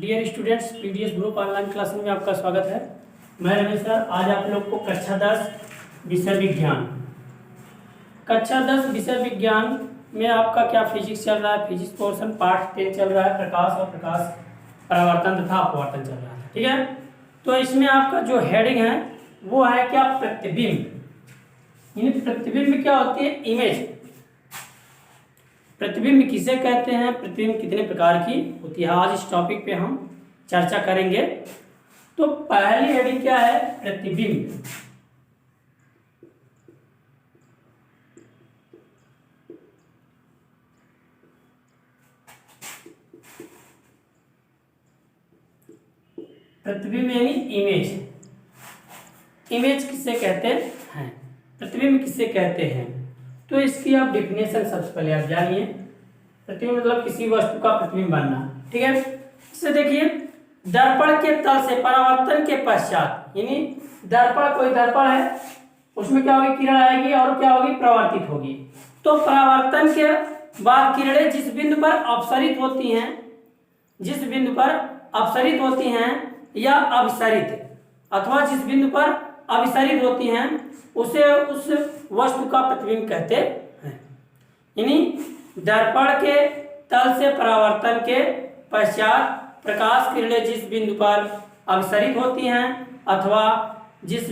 Dear students, PDS group online class में आपका स्वागत है। मैं रमेश सर। आज आप लोग को कक्षा 10 विषय विज्ञान में आपका क्या फिजिक्स चल रहा है, फिजिक्स पोर्शन पार्ट 10 चल रहा है, प्रकाश और प्रकाश परावर्तन तथा अपवर्तन चल रहा है। ठीक है, तो इसमें आपका जो हेडिंग है वो है क्या, प्रतिबिंब। यानी प्रतिबिंब क्या होती है, इमेज। प्रतिबिंब किसे कहते हैं, प्रतिबिंब कितने प्रकार की होती है, आज इस टॉपिक पे हम चर्चा करेंगे। तो पहली हेडिंग क्या है, प्रतिबिंब। प्रतिबिंब यानी इमेज। इमेज किसे कहते हैं, प्रतिबिंब किसे कहते हैं, तो इसकी आप डिफिनेशन सबसे पहले आप जानिए। प्रतिबिंब मतलब किसी वस्तु का प्रतिबिंब बनना। ठीक है, इसे देखिए, दर्पण के तल से परावर्तन के पश्चात, यानी दर्पण, कोई दर्पण है, उसमें क्या होगी, किरण आएगी और क्या होगी, परावर्तित होगी। तो परावर्तन के बाद किरणें जिस बिंदु पर अपसरित होती हैं, जिस बिंदु पर अपसरित होती हैं या अभिसरित, अथवा जिस बिंदु पर अभिसरित होती हैं, उसे उस वस्तु का प्रतिबिंब कहते हैं। यानी दर्पण के तल से परावर्तन के पश्चात प्रकाश किरणें जिस बिंदु पर अभिसरित होती हैं अथवा जिस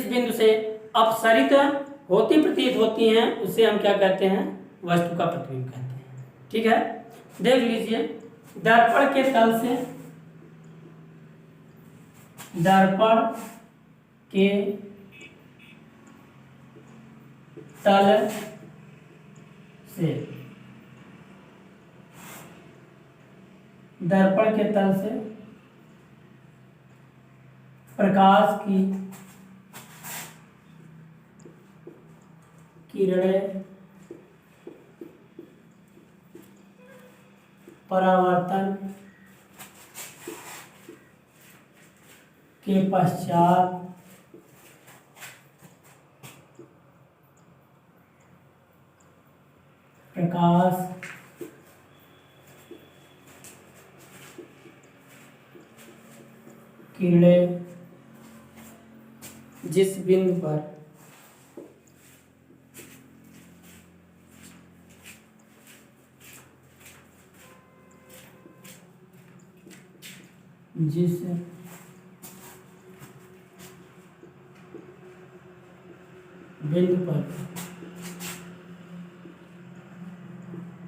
बिंदु से अपसरित होती प्रतीत होती हैं, उसे हम क्या कहते हैं, वस्तु का प्रतिबिंब कहते हैं। ठीक है, देख लीजिए, दर्पण के तल से, दर्पण के तल से, दर्पण के तल से प्रकाश की किरणें परावर्तन के पश्चात प्रकाश किरणें जिस बिंदु पर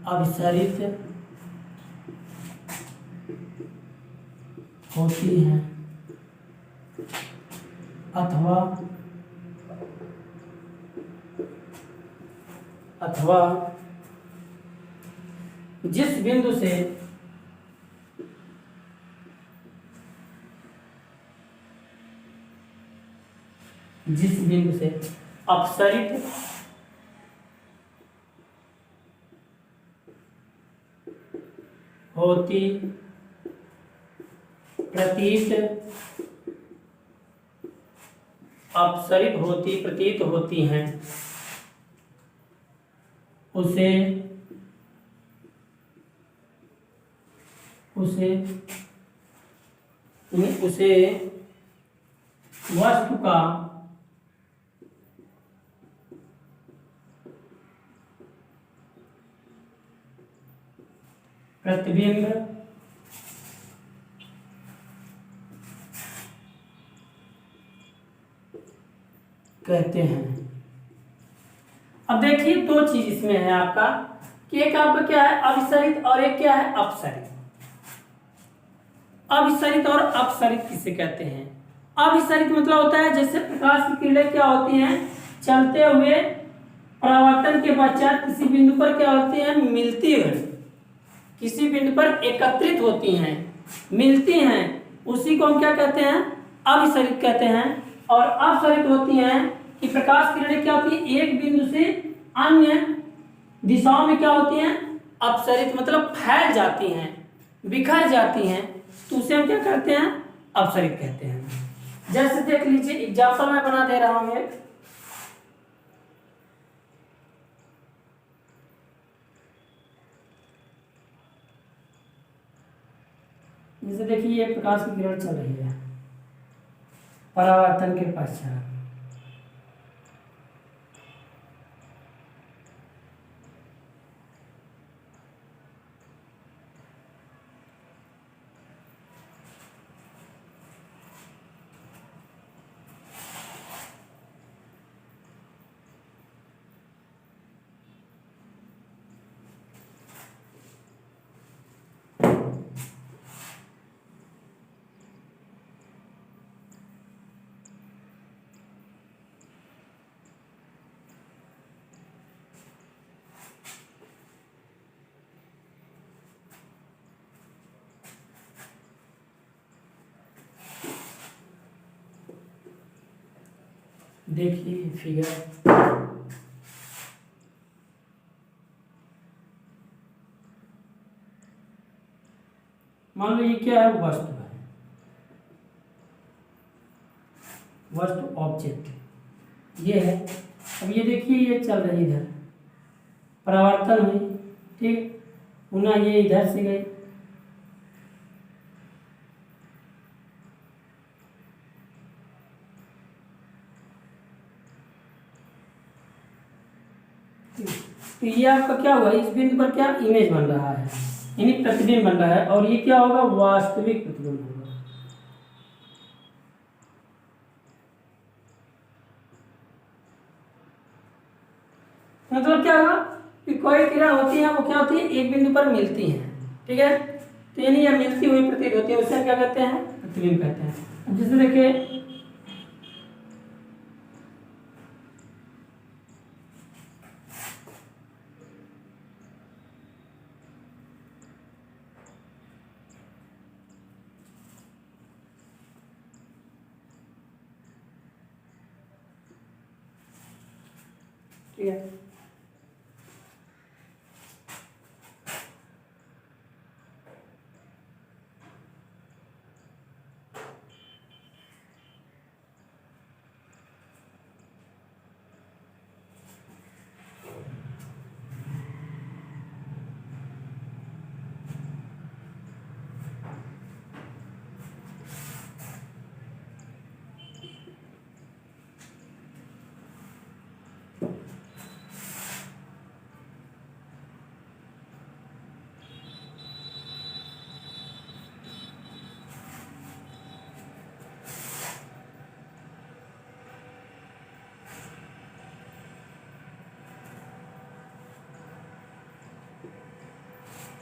अभिसरित होती हैं अथवा जिस बिंदु से अपसरित होती प्रतीत होती हैं, उसे वस्तु का प्रतिबिंब कहते हैं। अब देखिए, दो चीज इसमें है आपका, कि एक आपका क्या है, अभिसरित, और एक क्या है, अपसरित। अभिसरित और अपसरित किसे कहते हैं, अभिसरित मतलब होता है जैसे प्रकाश की किरणें क्या होती हैं, चलते हुए परावर्तन के पश्चात किसी बिंदु पर क्या होती हैं, मिलती है, किसी बिंदु पर एकत्रित होती हैं, मिलती हैं, उसी को हम क्या कहते हैं, अभिसरित कहते हैं। और अपसरित होती हैं कि प्रकाश किरणें क्या होती है, एक बिंदु से अन्य दिशाओं में क्या होती हैं, अपसरित मतलब फैल जाती हैं, बिखर जाती हैं, तो उसे हम क्या कहते हैं, अपसरित कहते हैं। जैसे देख लीजिए, एग्जाम्पल मैं बना दे रहा हूं एक, जैसे देखिए ये प्रकाश की किरण चल रही है परावर्तन के पश्चात। देखिए फिगर, मान लो ये क्या है, वस्तु है, वस्तु ऑब्जेक्ट ये है। अब ये देखिए ये चल रही इधर परावर्तन हुई, ठीक, पुनः ये इधर से गई, तो ये आपका क्या हुआ, इस बिंदु पर क्या इमेज बन रहा है, यानी प्रतिबिंब बन रहा है, और ये क्या होगा, वास्तविक प्रतिबिंब होगा। मतलब क्या होगा कि कोई किरण होती है वो क्या होती है, एक बिंदु पर मिलती है, ठीक है, तो यानी यह मिलती हुई प्रतीत होती है, उसे क्या कहते हैं, प्रतिबिंब कहते हैं। अब जैसे देखिए ठीक है,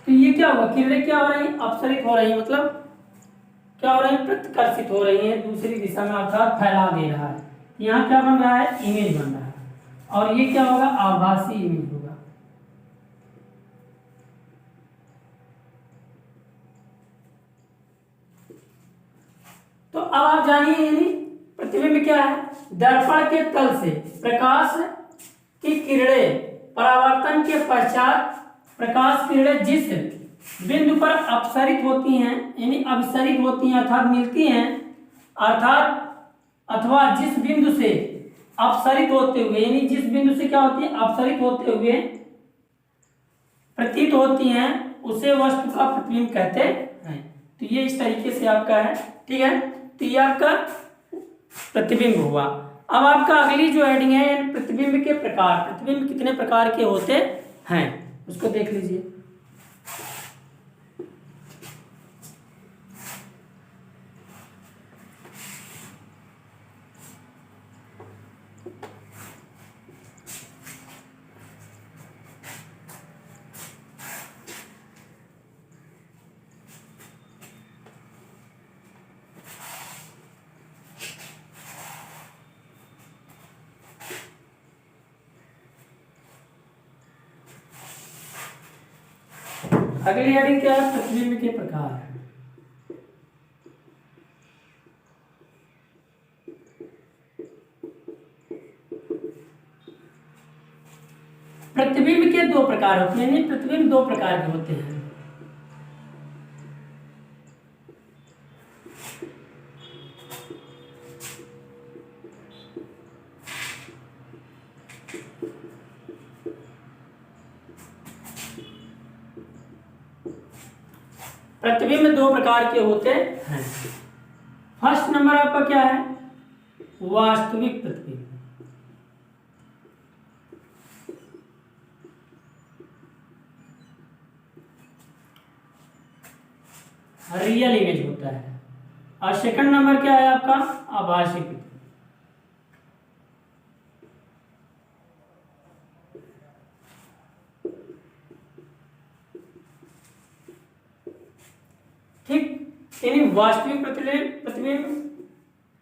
तो ये क्या होगा, किरणें क्या हो रही है, अपसरित हो रही है, मतलब क्या हो रही है, प्रतिकर्षित हो रही है दूसरी दिशा में, अर्थात फैला दे रहा है। यहाँ क्या बन रहा है, इमेज बन रहा है, और ये क्या होगा, आभासी इमेज होगा। तो अब आप जानिए, यानी प्रतिबिंब क्या है, दर्पण के तल से प्रकाश की किरणें परावर्तन के पश्चात प्रकाश किरणें जिस बिंदु पर अपसरित होती हैं, यानी अभिसरित होती हैं अर्थात मिलती हैं, अर्थात अथवा जिस बिंदु से अपसरित होते हुए, यानी जिस बिंदु से क्या होती है, अपसरित होते हुए प्रतीत होती हैं, उसे वस्तु का प्रतिबिंब कहते हैं। तो ये इस तरीके से आपका है, ठीक है, तो ये आपका प्रतिबिंब हुआ। अब आपका अगली जो हेडिंग है, प्रतिबिंब के प्रकार, प्रतिबिंब कितने प्रकार के होते हैं उसको देख लीजिए। अगली हेडिंग क्या है, प्रतिबिंब के प्रकार। प्रतिबिंब के दो प्रकार होते हैं, यानी प्रतिबिंब दो प्रकार के होते हैं। प्रतिबिंब दो प्रकार के होते हैं। फर्स्ट नंबर आपका क्या है? वास्तविक प्रतिबिंब। रियल इमेज होता है। और सेकंड नंबर क्या है आपका? आभासी प्रतिबिंब। ठीक, यानी वास्तविक प्रतिबिंब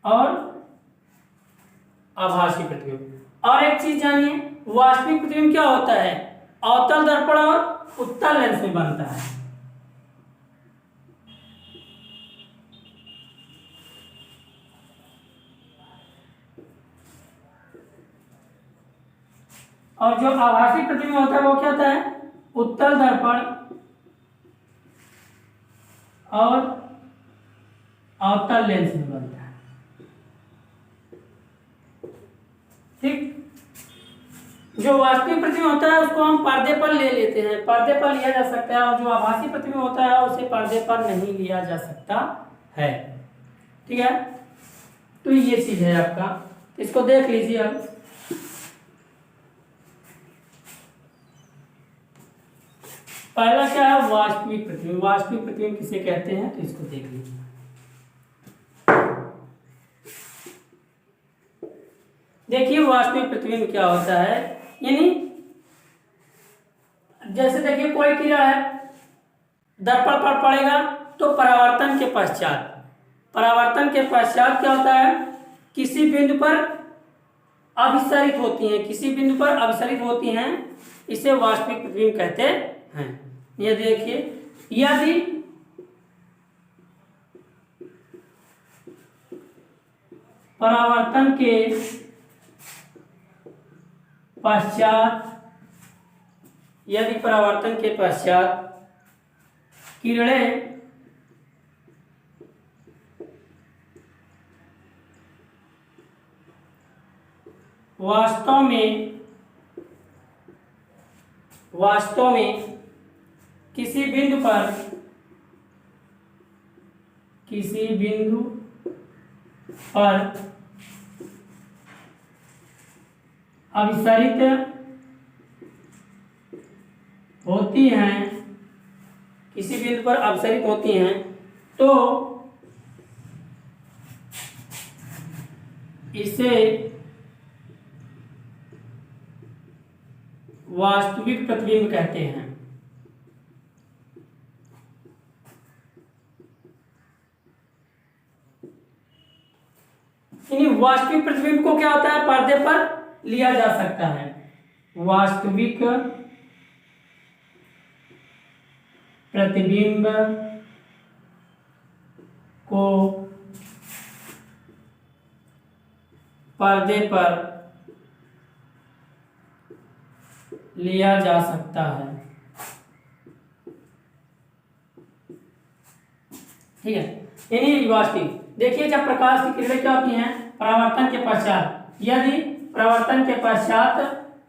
और आभासी प्रतिबिंब। और एक चीज जानिए, वास्तविक प्रतिबिंब क्या होता है? अवतल दर्पण और उत्तल लेंस में बनता है। और जो आभासी प्रतिबिंब होता है वो क्या होता है? उत्तल दर्पण और अवतल लेंस में बनता है। ठीक, जो वास्तविक प्रतिबिंब होता है उसको हम पर्दे पर ले लेते हैं, पर्दे पर लिया जा सकता है, और जो आभासी प्रतिबिंब होता है उसे पर्दे पर नहीं लिया जा सकता है। ठीक है, तो ये चीज है आपका, इसको देख लीजिए अब। पहला क्या है? वास्तविक प्रतिबिंब। वास्तविक प्रतिबिंब किसे कहते हैं तो इसको देख लीजिए। देखिए वास्तविक प्रतिबिंब क्या होता है, यानी जैसे देखिए कोई किरण है, दर्पण पर पड़ेगा तो परावर्तन के पश्चात, परावर्तन के पश्चात क्या होता है? किसी बिंदु पर अभिसरित होती हैं, किसी बिंदु पर अभिसरित होती हैं, इसे वास्तविक प्रतिबिंब कहते हैं। ये देखिए, यदि परावर्तन के पश्चात, यदि परावर्तन के पश्चात किरणें वास्तव में किसी बिंदु पर अभिसरित होती हैं, किसी बिंदु पर अभिसरित होती हैं, तो इसे वास्तविक प्रतिबिंब कहते हैं। वास्तविक प्रतिबिंब को क्या होता है? पर्दे पर लिया जा सकता है। वास्तविक प्रतिबिंब को पर्दे पर लिया जा सकता है। ठीक है, यानी वास्तविक। देखिए जब प्रकाश की किरणें क्या होती हैं? परावर्तन के पश्चात, यदि परावर्तन के पश्चात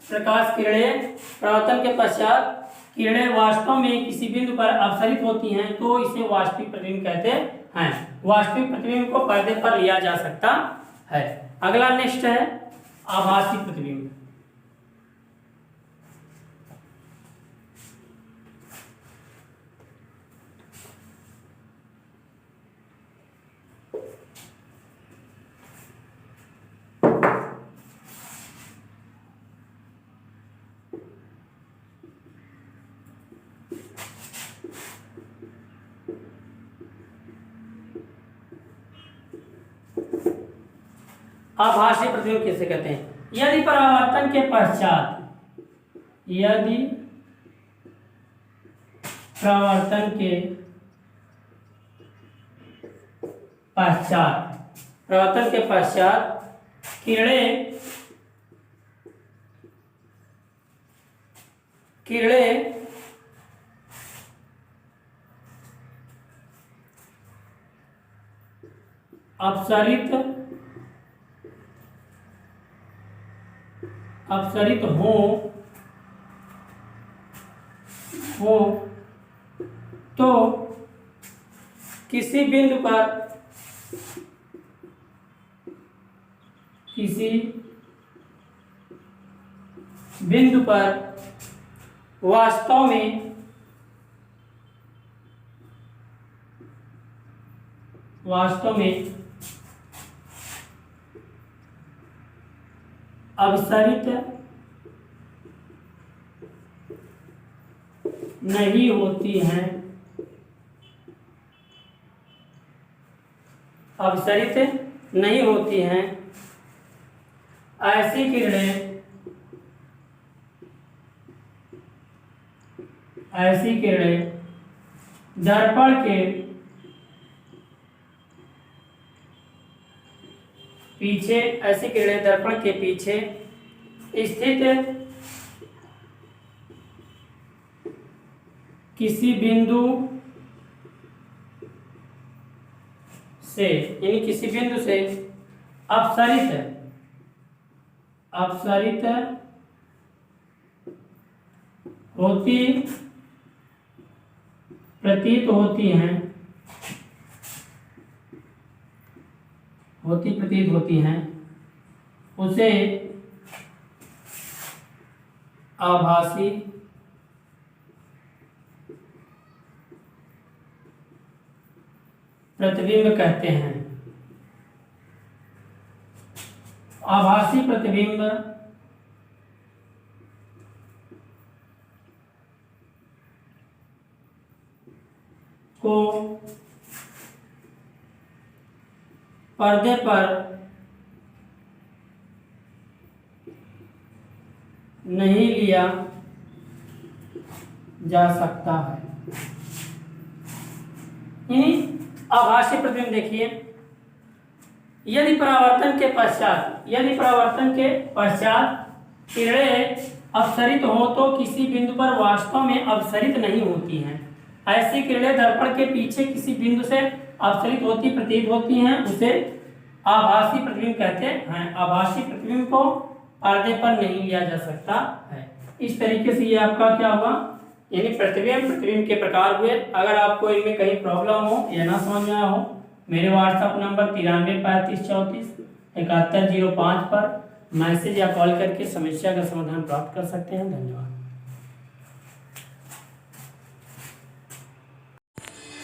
प्रकाश किरणें, परावर्तन के पश्चात किरणें वास्तव में किसी बिंदु पर अपसरित होती हैं तो इसे वास्तविक प्रतिबिंब कहते हैं। वास्तविक प्रतिबिंब को पर्दे पर लिया जा सकता है। अगला नेक्स्ट है आभासी प्रतिबिंब। आभासी प्रतिबिंब किसे कहते हैं? यदि परावर्तन के पश्चात, यदि परावर्तन के पश्चात, परावर्तन के पश्चात किरणें अपसरित हो तो किसी बिंदु पर वास्तव में अपसरित नहीं होती हैं, ऐसी किरणें दर्पण के पीछे स्थित किसी बिंदु से अपसरित होती प्रतीत होती हैं उसे आभासी प्रतिबिंब कहते हैं। आभासी प्रतिबिंब को पर्दे पर नहीं लिया जा सकता है। आभासी प्रतिबिंब देखिए, यदि परावर्तन के पश्चात किरणें अपसरित हो तो किसी बिंदु पर वास्तव में अपसरित नहीं होती हैं। ऐसी किरणें दर्पण के पीछे किसी बिंदु से अपसरित होती प्रतीत होती हैं, उसे आभासी प्रतिबिंब कहते हैं। आभासी प्रतिबिंब को पर्दे पर नहीं लिया जा सकता है। इस तरीके से ये आपका क्या हुआ, यानी प्रतिबिंब के प्रकार हुए। अगर आपको इनमें कहीं प्रॉब्लम हो या ना समझ में आया हो, मेरे व्हाट्सएप नंबर 9335347105 पर मैसेज या कॉल करके समस्या का समाधान प्राप्त कर सकते हैं। धन्यवाद।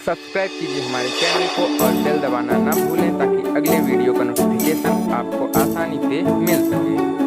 सब्सक्राइब कीजिए हमारे चैनल को और बेल दबाना ना भूलें ताकि अगले वीडियो का नोटिफिकेशन आपको आसानी से मिल सके।